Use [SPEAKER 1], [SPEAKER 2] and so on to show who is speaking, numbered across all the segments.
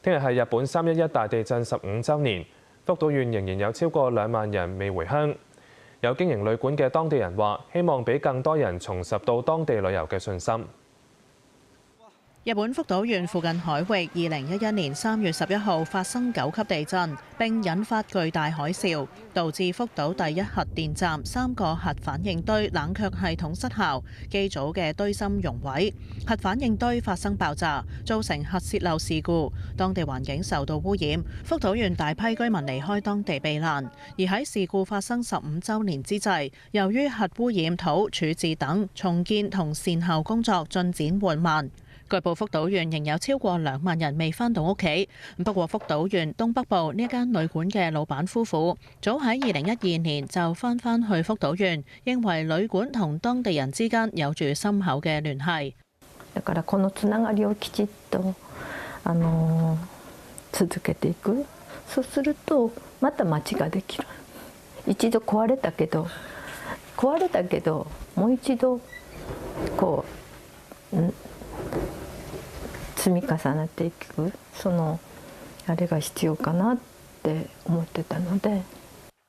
[SPEAKER 1] 聽日係日本311大地震15週年，福島縣仍然有超過2萬人未回鄉。有經營旅館嘅當地人話，希望俾更多人重拾到當地旅遊嘅信心。
[SPEAKER 2] 日本福島縣附近海域2011年3月11號發生9級地震，並引發巨大海嘯，導致福島第一核電站3個核反應堆冷卻系統失效，機組嘅堆芯熔毀，核反應堆發生爆炸，造成核洩漏事故，當地環境受到污染。福島縣大批居民離開當地避難。而喺事故發生15週年之際，由於核污染土處置等重建同善後工作進展緩慢。據報福島縣仍有超過2萬人未返到屋企。不過福島縣東北部呢間旅館嘅老闆夫婦早喺2012年就返去福島縣，認為旅館同當地人之間有住深厚嘅聯繫。
[SPEAKER 3] だからこのつながりをきちっと続けていく。そうするとまた町ができる。一度壊れたけどもう一度こう積み重ねていくあれが必要かなって思ってたので。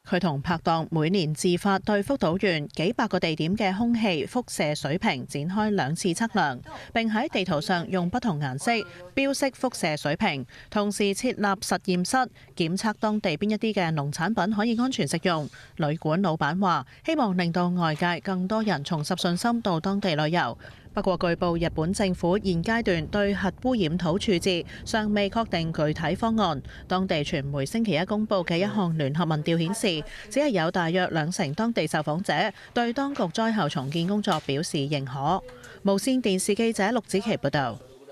[SPEAKER 2] 佢同拍檔每年自發對福島縣幾百個地點嘅空氣輻射水平展開2次測量，並喺地圖上用不同顏色標識輻射水平，同時設立實驗室檢測當地邊一啲嘅農產品可以安全食用。旅館老闆話：希望令到外界更多人重拾信心到當地旅遊。不過據報，日本政府現階段對核污染土處置尚未確定具體方案。當地傳媒星期一公佈嘅一項聯合民調顯示，只係有大約20%當地受訪者對當局災後重建工作表示認可。無線電視記者陸子琪報導。